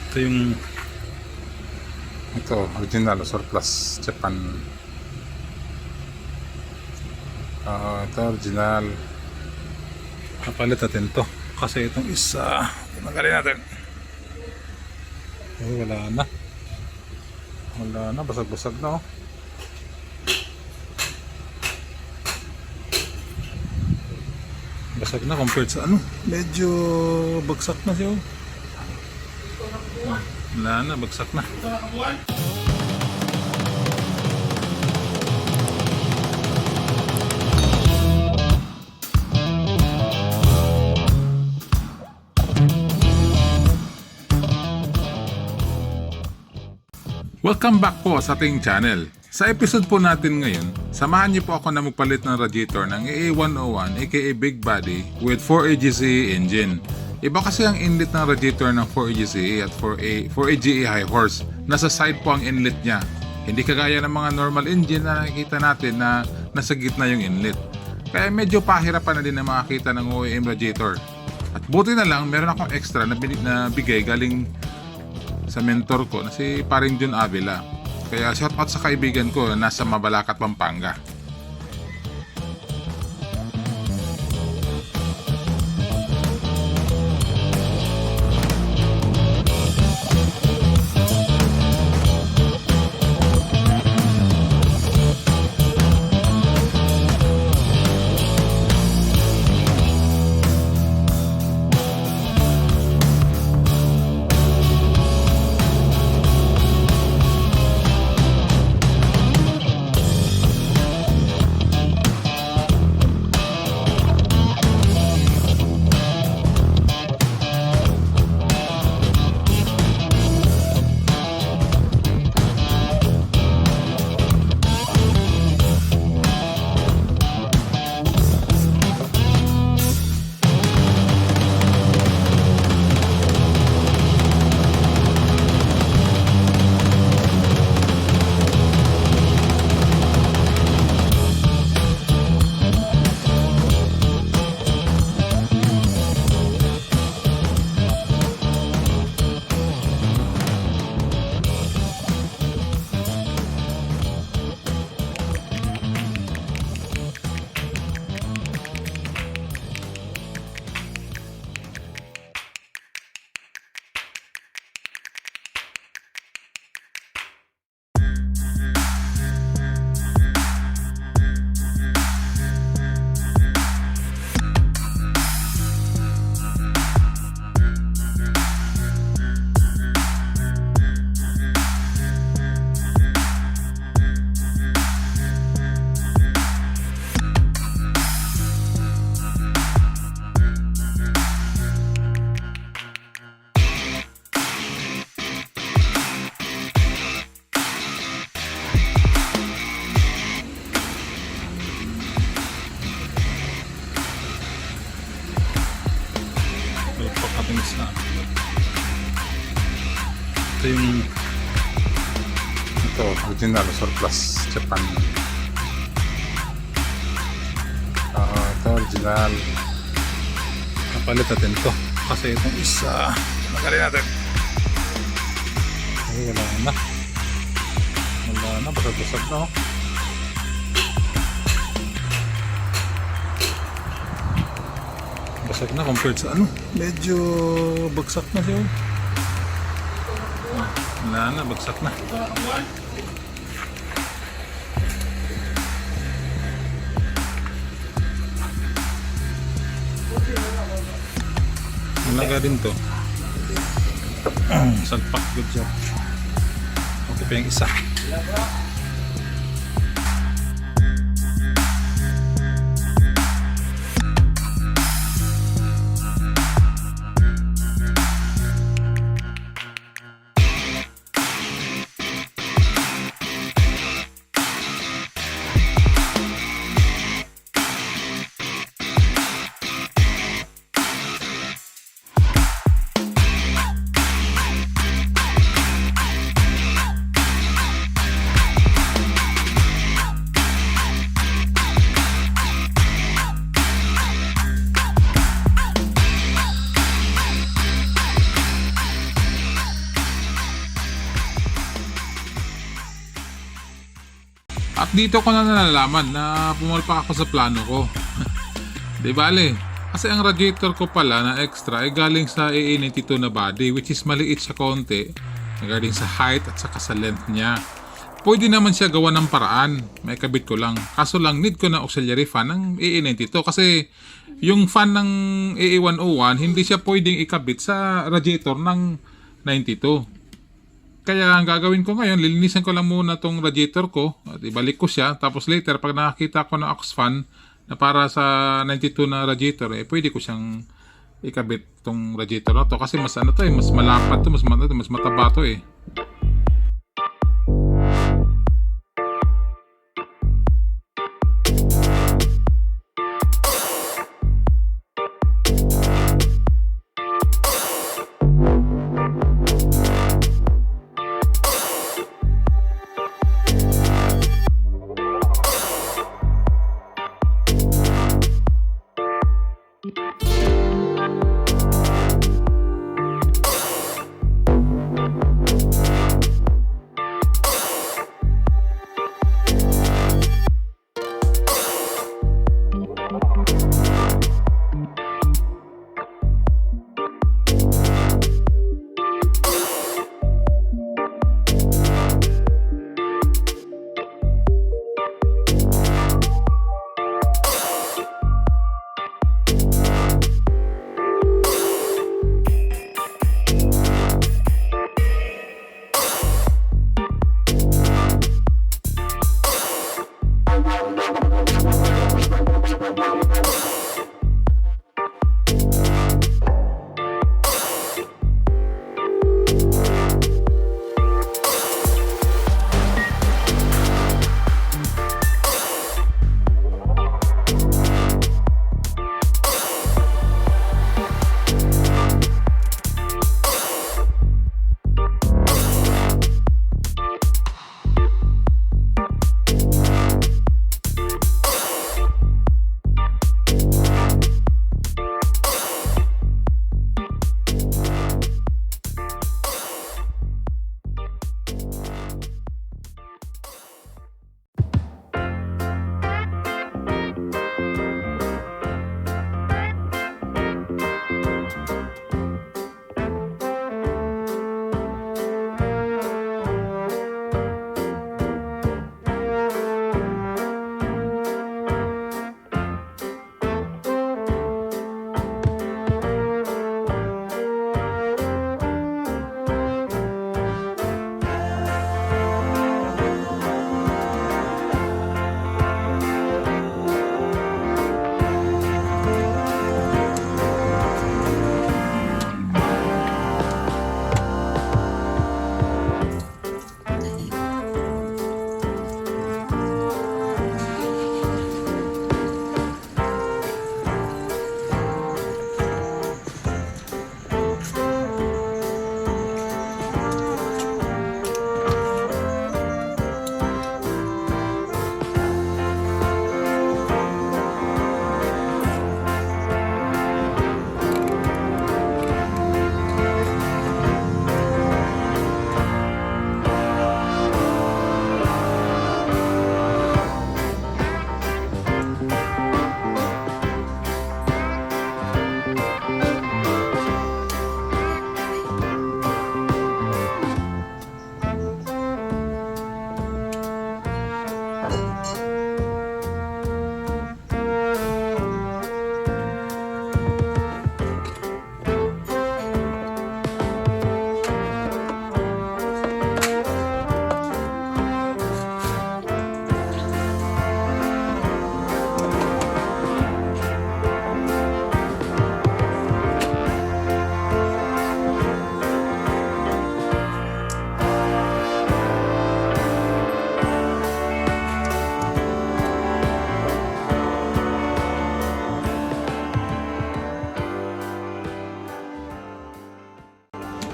Ito yung original surplus Japan. Ito original. Kapalit natin to kasi itong isa tinagalin natin. Wala na, basag-basag na oh. Basag na compared sa medyo bagsak na siya oh. Wala na, bagsak na. Welcome back po sa ating channel. Sa episode po natin ngayon, samahan niyo po ako na magpalit ng radiator ng ae101 aka BigBody with 4agze engine. Iba kasi ang inlet ng radiator ng 4agze at 4agze HighHorse. Nasa side po ang inlet niya. Hindi kagaya ng mga normal engine na nakikita natin na nasa gitna yung inlet. Kaya medyo pahirapan na din na makakita ng OEM radiator. At buti na lang meron akong extra na bigay galing sa mentor ko na si paring John Avila. Kaya shoutout sa kaibigan ko na nasa Mabalacat, Pampanga. Ito yung original surplus Japan. Ito original. Kapalit natin to kasi itong isa tinagalin natin. Wala na, basag-basag na oh. Basag na compared sa medyo bagsak na siya. Wala na, bagsak na. Malaga din to. Salpak, good job. Okay pa yung isa. At dito ko na nalalaman na pumalpak ako sa plano ko. Di bale, kasi ang radiator ko pala na extra ay galing sa ae101 na body, which is maliit siya konti regarding sa height at saka sa length niya. Pwede naman siya gawa ng paraan, may kabit ko lang. Kaso lang need ko na auxiliary fan ng ae102 kasi yung fan ng ae101 hindi siya pwedeng ikabit sa radiator ng 92. Kaya ang gagawin ko ngayon, lilinisan ko lang muna tong radiator ko at ibalik ko siya. Tapos later pag nakakita ko ng aux fan na para sa 92 na radiator, pwede ko siyang ikabit tong radiator na to kasi mas mas malapad to, mas mataba to .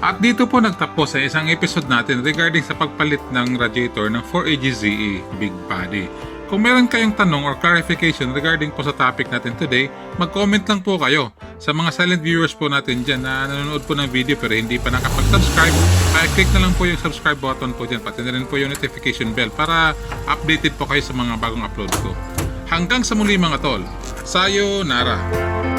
At dito po nagtapos sa isang episode natin regarding sa pagpalit ng radiator ng 4agze BigBody. Kung meron kayong tanong or clarification regarding po sa topic natin today, mag-comment lang po kayo. Sa mga silent viewers po natin dyan na nanonood po ng video pero hindi pa nakapag-subscribe, ay click na lang po yung subscribe button po dyan, pati na rin po yung notification bell para updated po kayo sa mga bagong upload ko. Hanggang sa muli mga tol, sayonara!